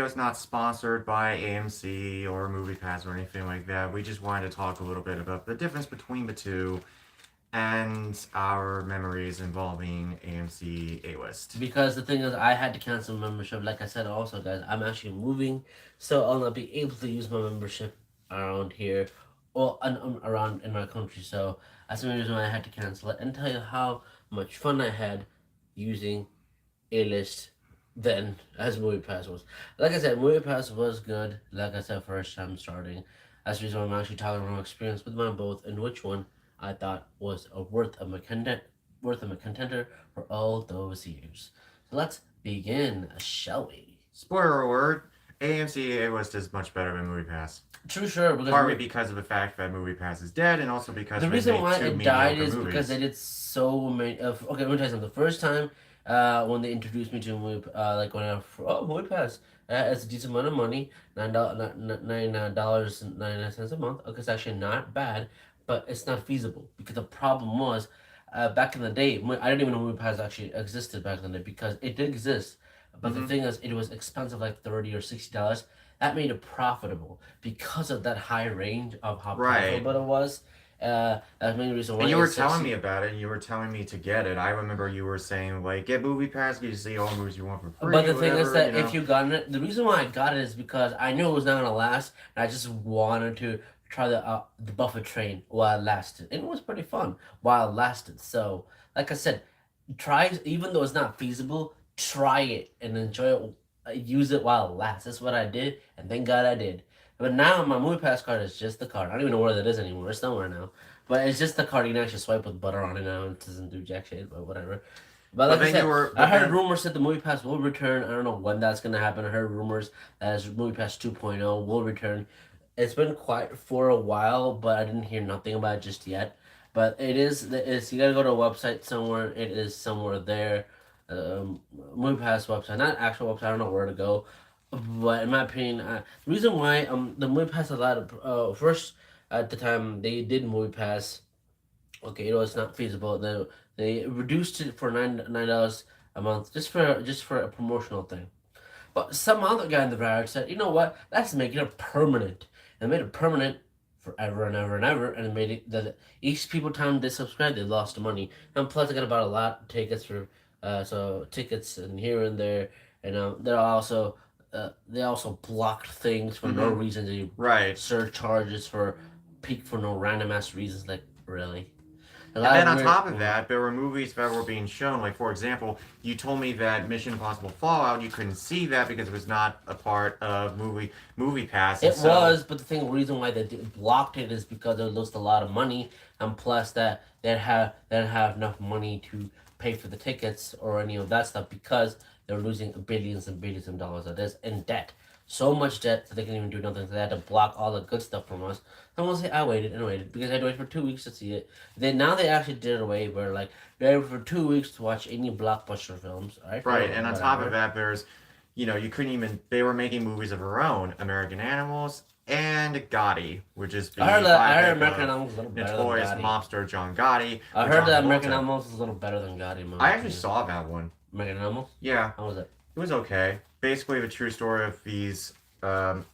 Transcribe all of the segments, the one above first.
was not sponsored by AMC or Moviepass or anything like that. We just wanted to talk a little bit about the difference between the two and our memories involving AMC A-List. Because the thing is, I had to cancel membership. Like I said, also, guys, I'm actually moving, so I'll not be able to use my membership around here or around in my country. So that's the reason why I had to cancel it and tell you how much fun I had using A list then as Movie Pass was. Like I said, Movie Pass was good. Like I said, first time starting. That's the reason why I'm actually talking about my experience with my both and which one I thought was a worth of a contender for all those years. So let's begin, shall we? Spoiler alert, AMC A-List is much better than MoviePass. True, sure. Partly because of the fact that MoviePass is dead, and also because The they reason make why two it died mediocre is because movies. they did so many. Okay, let me tell you something. The first time, when they introduced me to movie, like when I Movie Pass, it's a decent amount of money, $9 and 99 cents a month. Okay, it's actually not bad, but it's not feasible because the problem was, back in the day, I didn't even know Movie Pass actually existed back in the day because it did exist, but the Mm-hmm. thing is, it was expensive, like $30 or $60. That made it profitable because of that high range of how Right. profitable it was. That's the main reason And why you were it's telling me 60. about it, and you were telling me to get it. I remember you were saying, like, get MoviePass, you see all the movies you want for But free, the thing is whatever, you that if know? you got it, the reason why I got it is because I knew it was not gonna last, and I just wanted to try the Buffett train while it lasted. And it was pretty fun while it lasted. So, like I said, try even though it's not feasible, try it and enjoy it. Use it while it lasts. That's what I did, and thank God I did. But now my movie pass card is just the card. I don't even know where that is anymore. It's somewhere now. But it's just the card. You can actually swipe with butter on it now. It doesn't do jack shit, but whatever. But like I said, I But heard then, rumors that the Movie Pass will return. I don't know when that's gonna happen. I heard rumors that Movie Pass 2.0 will return. It's been quiet for a while, but I didn't hear nothing about it just yet. But it's you gotta go to a website somewhere. It is somewhere there. Movie Pass website, not actual website. I don't know where to go. But in my opinion, the reason why the Movie Pass allowed first at the time they did Movie Pass. Okay, it was not feasible. They reduced it for $9 a month just for a promotional thing. But some other guy in the crowd said, you know what? Let's make it a permanent. And made it permanent forever and ever and ever, and it made it that each people time they subscribed, they lost money. And plus, I got about a lot of tickets for tickets and here and there, and they also blocked things for no mm-hmm, reason. They right. surcharges for peak for no random ass reasons. Like really. A And lot then of on weird. top of that, there were movies that were being shown. Like, for example, you told me that Mission Impossible Fallout, you couldn't see that because it was not a part of Movie Pass, and It so was, but the reason why they blocked it is because they lost a lot of money, and plus that they didn't have enough money to pay for the tickets or any of that stuff because they're losing billions and billions of dollars of this in debt. So much debt that they can even do nothing. So they had to block all the good stuff from us. And we'll say I waited and waited because I had to wait for 2 weeks to see it. Then now they actually did it away where like you're able for 2 weeks to watch any blockbuster films, all right, right. or And on top of whatever. that, you couldn't even. They were making movies of their own, American Animals and Gotti, which is the I heard biopic American of Animals is a little better than notorious Gotti. mobster John Gotti I with heard John that American Travolta. Animals is a little better than Gotti, in my I actually opinion. saw that one. American Animals? Yeah, How was it? it was okay. Basically, the true story of these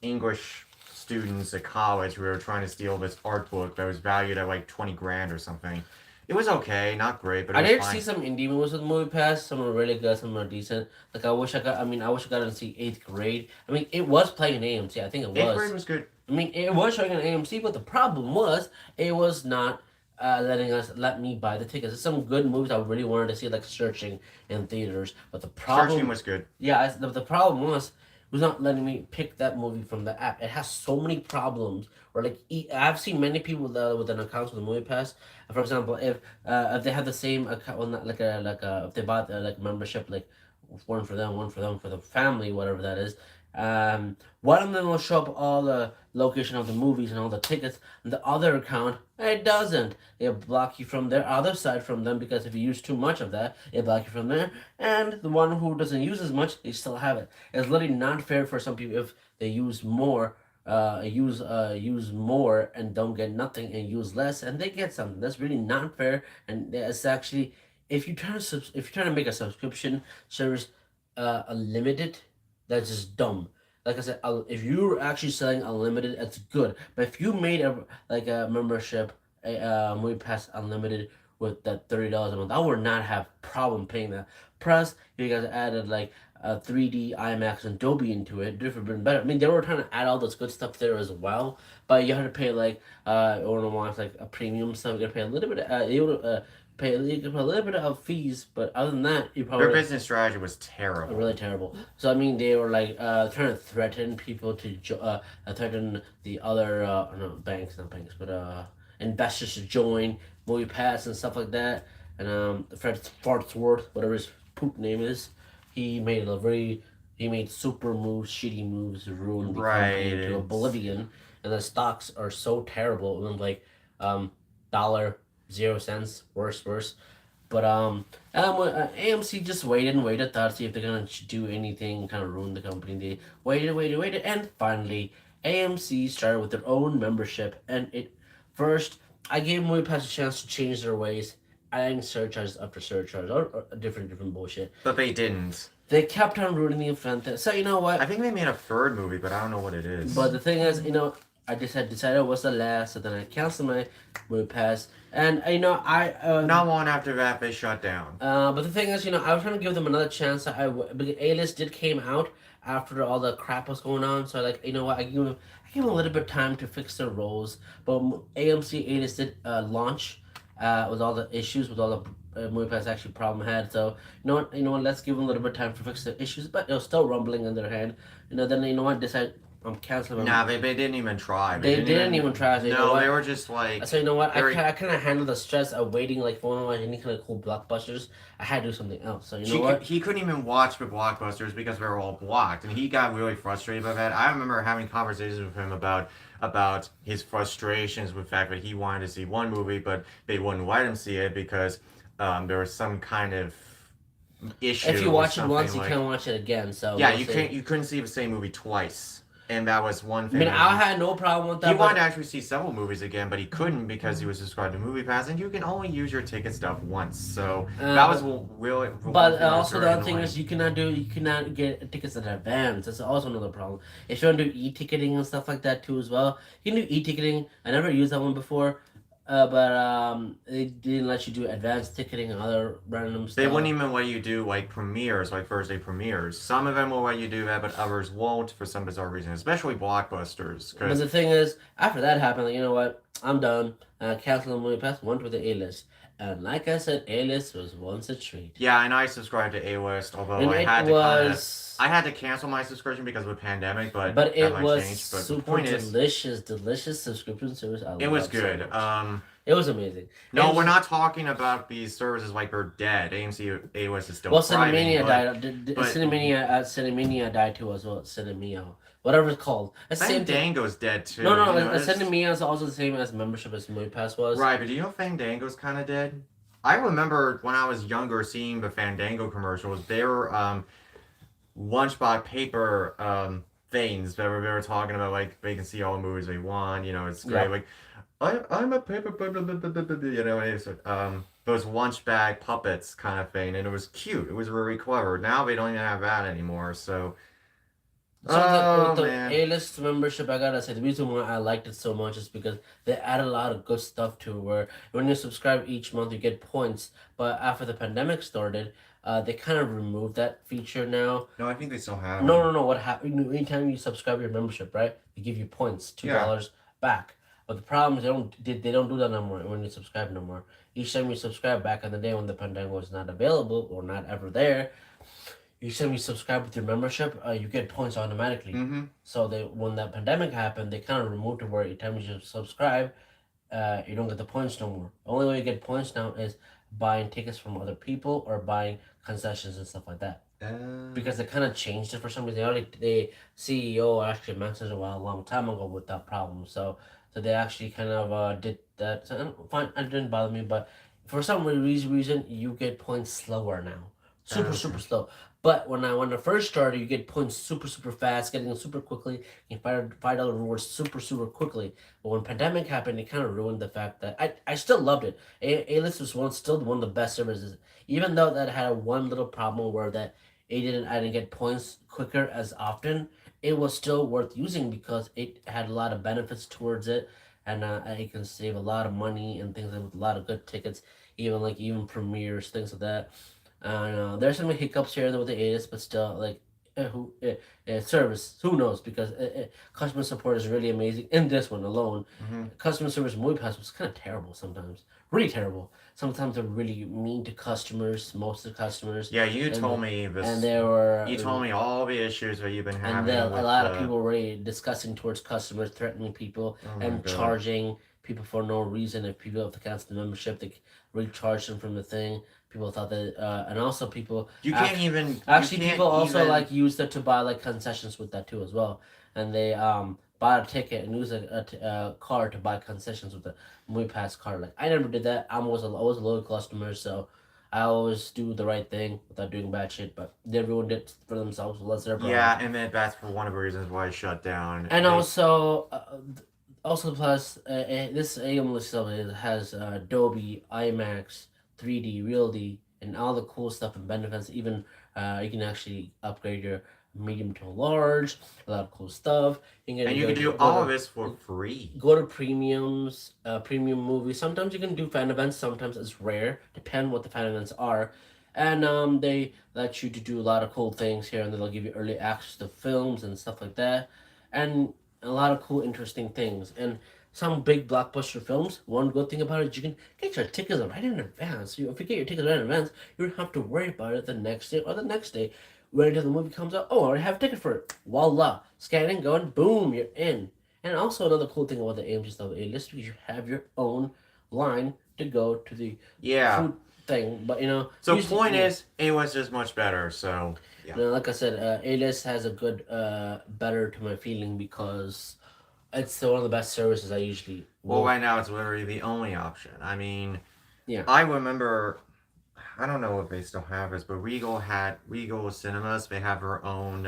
English students at college who were trying to steal this art book that was valued at like 20 grand or something. It was okay, not great, but it I was did see fine. some indie movies with Movie Pass. Some are really good, some are decent. Like I wish I got to see Eighth Grade. I mean, it was playing AMC. I think it Eighth grade was. was good. I mean, it was showing on AMC, but the problem was it was not let me buy the tickets. There's some good movies I really wanted to see, like Searching in theaters. But the Searching problem, was good. yeah, the problem was it was not letting me pick that movie from the app. It has so many problems. Or like I've seen many people with an account with Movie Pass. For example, if they have the same account, well, not if they bought like membership, like one for the family, whatever that is. One of them will show up all the location of the movies and all the tickets, and the other account it doesn't. They block you from their other side from them because if you use too much of that, they block you from there. And the one who doesn't use as much, they still have it. It's literally not fair for some people if they use more and don't get nothing, and use less and they get something. That's really not fair, and it's actually if you're trying to make a subscription service unlimited, that's just dumb. like I said, if you're actually selling unlimited, it's good. But if you made a membership, a movie pass unlimited with that $30 a month, I would not have problem paying that. Plus, you guys added like 3D IMAX and Dolby into it. It would have been better. I mean, they were trying to add all this good stuff there as well, but you have to pay like or no more like a premium stuff. You gotta pay a little bit. You can pay a little bit of fees, but other than that, you Their probably business strategy was terrible. really terrible. So I mean, they were like trying to threaten people to threaten the other no banks, not banks, but investors to join Moviepass and stuff like that. And Fred Fartsworth, whatever his poop name is, he made a very he made super moves, shitty moves, ruined the company Right. into oblivion. And the stocks are so terrible. And like dollar 0 cents, worse. But AMC just waited, thought to see if they're gonna do anything, kind of ruin the company. They waited, and finally, AMC started with their own membership. And it first, I gave MoviePass a chance to change their ways, adding surcharges after surcharge, or different bullshit. But they didn't. They kept on ruining the event. So you know what? I think they made a third movie, but I don't know what it is. But the thing is, I just had decided it was the last, so then I canceled my movie pass. And not long after that, they shut down. But the thing is, I was trying to give them another chance. Because A-list did came out after all the crap was going on, so like I give them a little bit of time to fix their roles. But AMC A-list did launch with all the issues, with all the movie pass actually problem had. So you know what, let's give them a little bit of time to fix the issues. But it was still rumbling in their head. Then decide I'm canceling. Nah, they didn't even try. They didn't even try. So no, they were just like. So you know what? very... I kind of handle the stress of waiting, like for any kind of cool blockbusters. I had to do something else. So you know what? He couldn't even watch the blockbusters because they were all blocked, and he got really frustrated by that. I remember having conversations with him about his frustrations with the fact that he wanted to see one movie, but they wouldn't let him see it because there was some kind of issue. If you watch it once, like... you can't watch it again. So yeah, you couldn't see the same movie twice. And that was one thing. I mean, I had no problem with that. He wanted to actually see several movies again, but he couldn't because he was subscribed to Moviepass, and you can only use your ticket stuff once. So that was really. But also the other thing is you cannot get tickets in advance. That's also another problem. If you want to do e-ticketing and stuff like that too as well, you can do e-ticketing. I never used that one before. But they didn't let you do advanced ticketing and other random stuff. They wouldn't even let you do like premieres, like Thursday premieres. Some of them will let you do that, but others won't for some bizarre reason, especially blockbusters. But the thing is, after that happened, like, you know what? I'm done. Cancel the movie pass. Went with the A-list. And like I said, A-list was once a treat. Yeah, and I subscribed to A-list, although and I had to cancel my subscription because of the pandemic, but it was changed. But super delicious subscription service. It was good. It was amazing. No, we're not talking about these services like they're dead. AMC A-list is still thriving. Cinemania died. Cinemania died too as well. Cinemia. Whatever it's called. Fandango's dead too. No, Cinemia is also the same as membership as MoviePass was. Right, but do you know Fandango's kind of dead? I remember when I was younger seeing the Fandango commercials. They were lunchbox paper things that they were talking about, like they can see all the movies they want. It's great. Like I'm a paper, it's those lunch bag puppets kind of thing, and it was cute. It was really clever. Now they don't even have that anymore. So the A-list membership, I gotta say, the reason why I liked it so much is because they add a lot of good stuff to it, where when you subscribe each month, you get points. But after the pandemic started, they kind of removed that feature now. No, I think they still have. No. What happened? Anytime you subscribe your membership, right, they give you points, $2 back. But the problem is they don't do that no more when you subscribe no more. Each time you subscribe back in the day when the pandemic was not available or not ever there, each time you subscribe with your membership, you get points automatically. Mm-hmm. So when that pandemic happened, they kind of removed it where each time you subscribe, you don't get the points no more. The only way you get points now is buying tickets from other people or buying concessions and stuff like that. Because they kind of changed it for some reason. The CEO actually mentioned it a long time ago with that problem. So they actually kind of did that. So, fine, it didn't bother me, but for some reason, you get points slower now. Super slow. But when I first started, you get points super fast, getting them super quickly. You can $5 rewards super quickly. But when pandemic happened, it kind of ruined the fact that I still loved it. A-list was still one of the best services, even though that had one little problem where that I didn't get points quicker as often. it was still worth using because it had a lot of benefits towards it, and it can save a lot of money and things like with a lot of good tickets, even premieres, things like that. There's some hiccups here with the AS, but still, like, service, who knows? Because customer support is really amazing in this one alone. Hmm. Customer service in MoviePass was kind of terrible sometimes, really terrible. Sometimes they're really mean to customers, most of the customers, Yeah, you told and me and this. they You told were me all the issues that you've been and having then a with lot of the. people were really discussing towards customers, threatening people, Oh my and god. charging people for no reason. If people have to cancel the membership, they recharge them from the thing. People thought that, and also people You can't actually, even. You actually can't people also even. like used it to buy like concessions with that too as well, and they bought a ticket and used a card to buy concessions with the MoviePass card. Like I never did that. I was a loyal customer, so I always do the right thing without doing bad shit. But they ruined it for themselves. So that's their problem. Yeah, and then that's for one of the reasons why it shut down. And They. also plus this AM stuff has Dolby, IMAX, 3D, Real D, and all the cool stuff and benefits. Even you can actually upgrade your medium to large. A lot of cool stuff. You And can you can do go all of to this for free. go to premiums, premium movies. Sometimes you can do fan events. Sometimes it's rare. Depend what the fan events are, and they let you to do a lot of cool things here, and they'll give you early access to films and stuff like that, and a lot of cool, interesting things. And some big blockbuster films. One good thing about it is you can get your tickets right in advance. If you get your tickets right in advance, you don't have to worry about it the next day or the next day. Wait until the movie comes out. Oh, I already have a ticket for it. Voila! Scanning, going, boom, you're in. And also another cool thing about the AMG stuff A-list is you have your own line to go to the Yeah. food thing. But So point is, it was just much better. So yeah. like I said, A-list has a good better to my feeling because it's one of the best services I usually Well, will. right now it's literally the only option. I mean, Yeah, I remember. I don't know if they still have this, but Regal Cinemas. They have their own.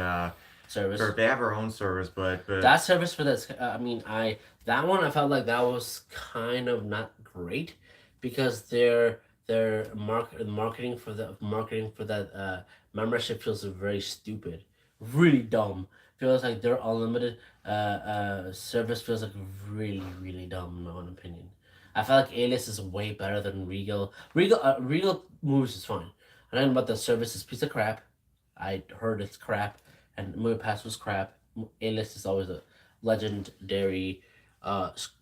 service. They have their own service, but That service for this, I mean, I that one I felt like that was kind of not great because marketing for that membership feels very stupid, really dumb. Feels like their unlimited service feels like really dumb in my own opinion. I feel like A-list is way better than Regal. Regal movies is fine. I don't know about the service is piece of crap. I heard it's crap, and Movie Pass was crap. A-list is always a legendary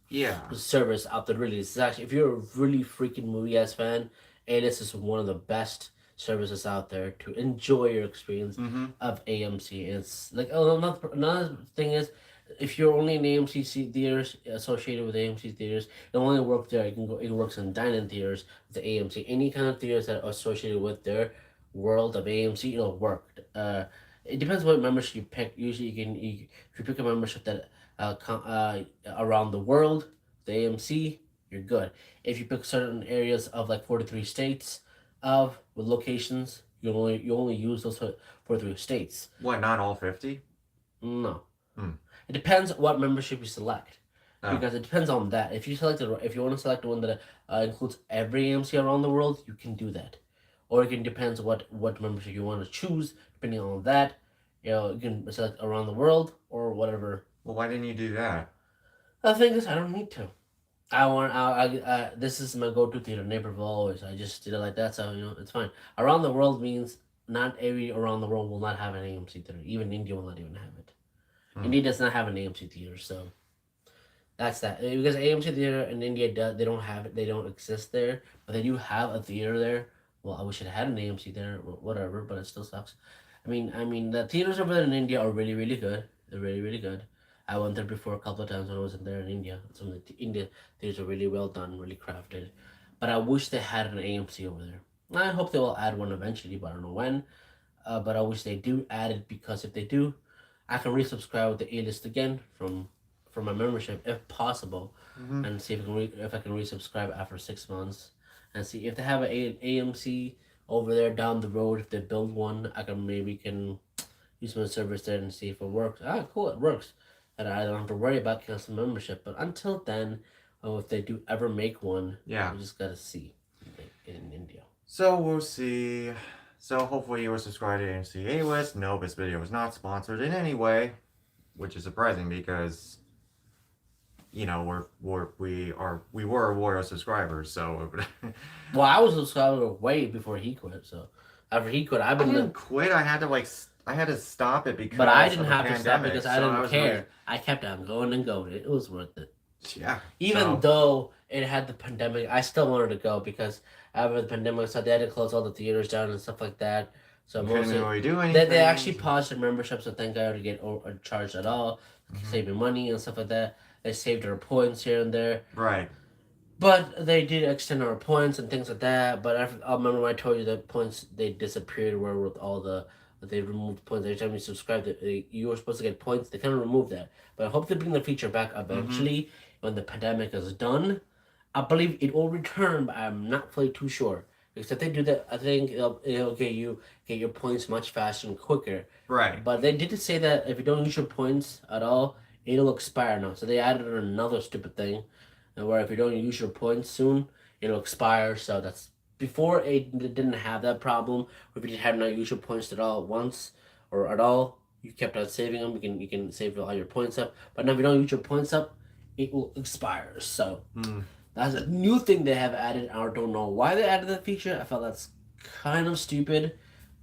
yeah. service out there. Really, it's actually if you're a really freaking movie ass fan, A-list is one of the best services out there to enjoy your experience Mm-hmm. of AMC. It's like another thing is if you're only in AMC theaters associated with AMC theaters, it only work there. You can go. It works in dine-in theaters with the AMC. Any kind of theaters that are associated with their world of AMC, it'll work. It depends what membership you pick. Usually, if you pick a membership that around the world, the AMC, you're good. If you pick certain areas of like 43 states of with locations, you only use those 43 states. What? Not all 50? No, Hmm. it depends what membership you select. Oh. Because it depends on that. If you want to select one that includes every AMC around the world, you can do that, or it can depends what membership you want to choose. Depending on that, you can select around the world or whatever. Well, why didn't you do that? The thing is, I don't need to. This is my go-to theater, Naperville always. I just did it like that, so it's fine. Around the world means not every around the world will not have an AMC theater. Even India will not even have it. Hmm. India does not have an AMC theater, so that's that. Because AMC theater in India they don't have it. They don't exist there, but they do have a theater there. Well, I wish it had an AMC there, whatever, but it still sucks. I mean, the theaters over there in India are really good. They're really good. I went there before a couple of times when I was in there in India. Some of the India theaters are really well done, really crafted. But I wish they had an AMC over there. I hope they will add one eventually, but I don't know when. But I wish they do add it because if they do, I can resubscribe with the A-list again from my membership if possible, Mm-hmm. and see if I can resubscribe after 6 months, and see if they have an AMC over there down the road. If they build one, I can maybe can use my service there and see if it works. Ah, cool, it works, and I don't have to worry about canceling membership. But until then, if they do ever make one, Yeah. we just gotta see in India. So we'll see. So hopefully you will subscribe to AMC A-List. No, this video was not sponsored in any way. which is surprising because we were Wario subscribers, so Well, I was a subscriber way before he quit. So after he quit, I've I been didn't quit. I had to I had to stop it but I because didn't of the have to stop pandemic. because I So I didn't was really care. I kept on going and going. It was worth it. yeah. Even So though it had the pandemic, I still wanted to go because after the pandemic, so they had to close all the theaters down and stuff like that. So you couldn't mostly, really do they anything. actually paused their membership, so thank God to get charged at all, Hmm. saving money and stuff like that. They saved our points here and there. Right. But they did extend our points and things like that. But I remember when I told you that points they disappeared where with all they removed points every time you subscribed. You were supposed to get points. They kind of removed that. But I hope they bring the feature back Hmm. eventually when the pandemic is done. I believe it will return, but I'm not fully too sure. Because if they do that, I think it'll get your points much faster and quicker. Right. But they did say that if you don't use your points at all, it'll expire now. So they added another stupid thing and where if you don't use your points soon, it'll expire. So that's before it didn't have that problem. If you had not used your points at all once or at all, you kept on saving them. You can save all your points up. But now if you don't use your points up, it will expire. So Mm. that's a new thing they have added. I don't know why they added that feature. I felt that's kind of stupid.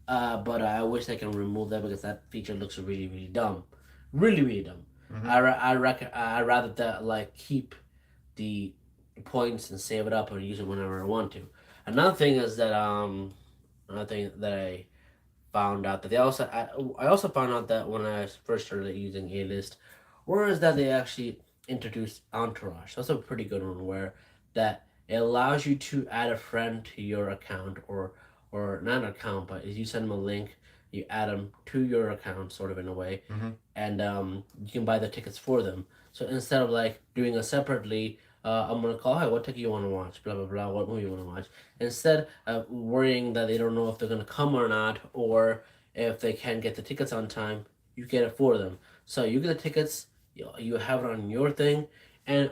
But I wish they can remove that because that feature looks really, really dumb. Really, really dumb. Hmm. I rather that like keep the points and save it up and use it whenever I want to. Another thing is that another thing that I found out that I also found out that when I first started using A list, whereas that they actually introduced Entourage. That's a pretty good one where that it allows you to add a friend to your account or not an account, but if you send them a link, you add them to your account, sort of in a way, Hmm. and you can buy the tickets for them. So instead of like doing it separately, I'm gonna call, hey, what ticket you want to watch? Blah blah blah. What movie you want to watch? Instead of worrying that they don't know if they're gonna come or not, or if they can't get the tickets on time, you get it for them. So you get the tickets, you have it on your thing, and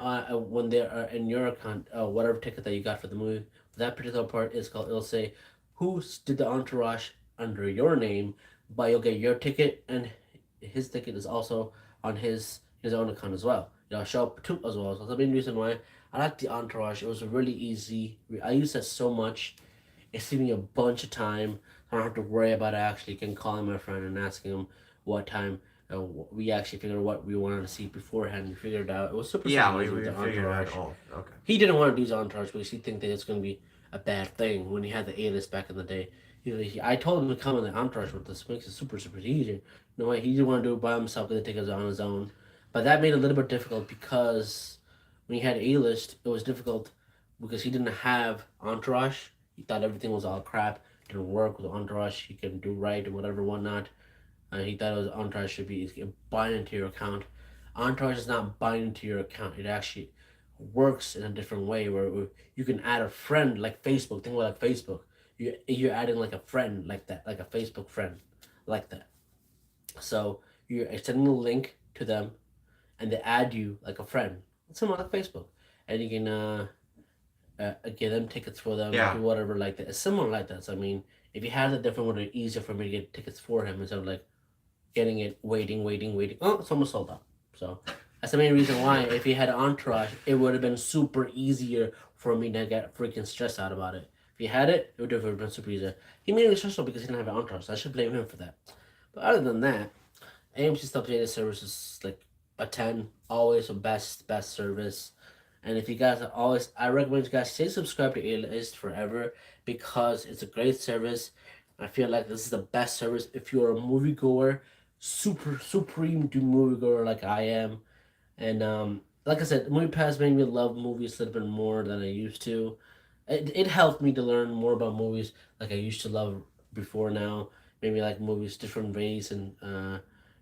when they are in your account, whatever ticket that you got for the movie, that particular part is called. It'll say who did the entourage under your name, but you'll get your ticket and his ticket is also on his own account as well. Show up too as well. So that's the main reason why I like the entourage. It was really easy. I use that so much. It saved me a bunch of time. I don't have to worry about it. I actually can call my friend and asking him what time. We actually figured out what we wanted to see beforehand. We figured it out. It was super Yeah, easy with we the figured entourage. out all. Okay. He didn't want to do his entourage because he think that it's going to be a bad thing when he had the A list back in the day. I told him to come in the entourage with this. Makes it super easy. No way, he didn't want to do it by himself. Get the tickets on his own. But that made it a little bit difficult because when he had A list, it was difficult because he didn't have entourage. He thought everything was all crap. Didn't work with entourage. He couldn't do right or whatever, whatnot. He thought it was entourage should be bind into your account. Entourage is not bind to your account. It actually works in a different way where you can add a friend like Facebook. Think about like Facebook. You're adding like a friend like that, like a Facebook friend, like that. So you're sending a link to them, and they add you like a friend, similar like Facebook, and you can give them tickets for them, Yeah. do whatever like that. It's similar like that. So I mean, if you had a different one, it'd be easier for me to get tickets for him instead of like getting it, waiting. Oh, it's almost sold out. So that's the main reason why. If he had an entourage, it would have been super easier for me to get freaking stressed out about it. If he had it, it would have been super easier. He made me stressful because he didn't have an entourage. So I should blame him for that. But other than that, AMC Stubs data service is like a 10. Always a best service. And if you guys are always, I recommend you guys stay subscribed to A-List forever because it's a great service. I feel like this is the best service if you're a moviegoer, supreme to moviegoer like I am. And like I said, Moviepass made me love movies a little bit more than I used to. It helped me to learn more about movies like I used to love before now. Maybe like movies different ways, and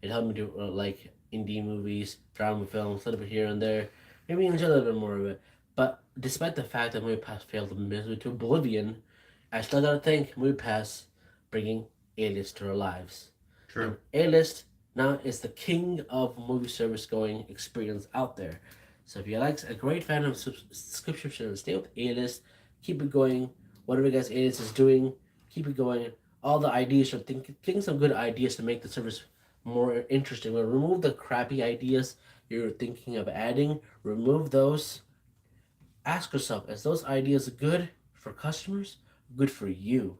it helped me to like indie movies, drama films, a little bit here and there. Maybe enjoy a little bit more of it. But despite the fact that Moviepass failed miserably to oblivion, I still gotta thank Moviepass bringing A-list to our lives. True. And A-list now is the king of movie service going experience out there. So if you're like a great fan of subscription, stay with A-list, keep it going. Whatever you guys A-list is doing, keep it going. All the ideas are think some good ideas to make the service more interesting. Remove the crappy ideas you're thinking of adding. Remove those. Ask yourself: is those ideas good for customers? Good for you?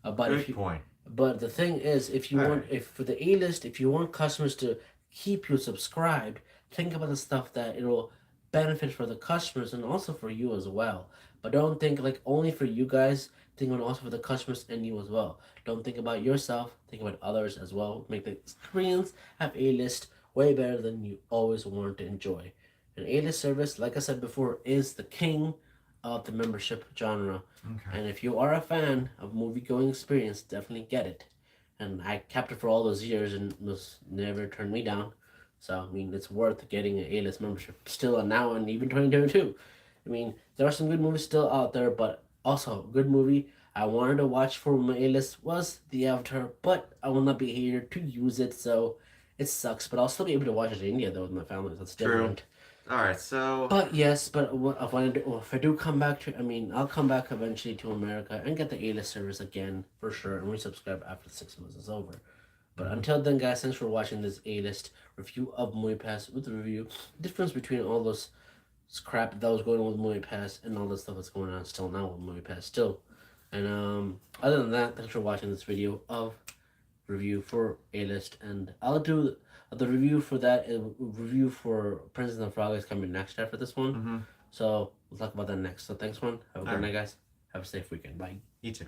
But if Good you, point. but the thing is, if you All want, right. if for the A list, if you want customers to keep you subscribed, think about the stuff that it'll benefit for the customers and also for you as well. But don't think like only for you guys. Think about also for the customers and you as well. Don't think about yourself. Think about others as well. Make the experience have A list way better than you always want to enjoy. An A list service, like I said before, is the king of the membership genre. Okay. And if you are a fan of movie going experience, definitely get it. And I kept it for all those years and was never turned me down. So I mean, it's worth getting an A-list membership still now and even 2022. I mean, there are some good movies still out there, but also a good movie I wanted to watch for my A-list was The Avatar, but I will not be here to use it, so it sucks. But I'll still be able to watch it in India though with my family. That's True. different. All right. So, But yes, but if I do come back to, I mean, I'll come back eventually to America and get the A-list service again for sure, and resubscribe after the 6 months is over. But mhm. until then, guys, thanks for watching this A-list review of Movie Pass with the review. Difference between all those crap that was going on with Movie Pass and all the stuff that's going on still now with Movie Pass still. And other than that, thanks for watching this video of review for A-list, and I'll do the review for that. Review for Princess and the Frog is coming next after this one, Mhm. so we'll talk about that next. So thanks, one. Have a All good right. night, guys. Have a safe weekend. Bye. You too.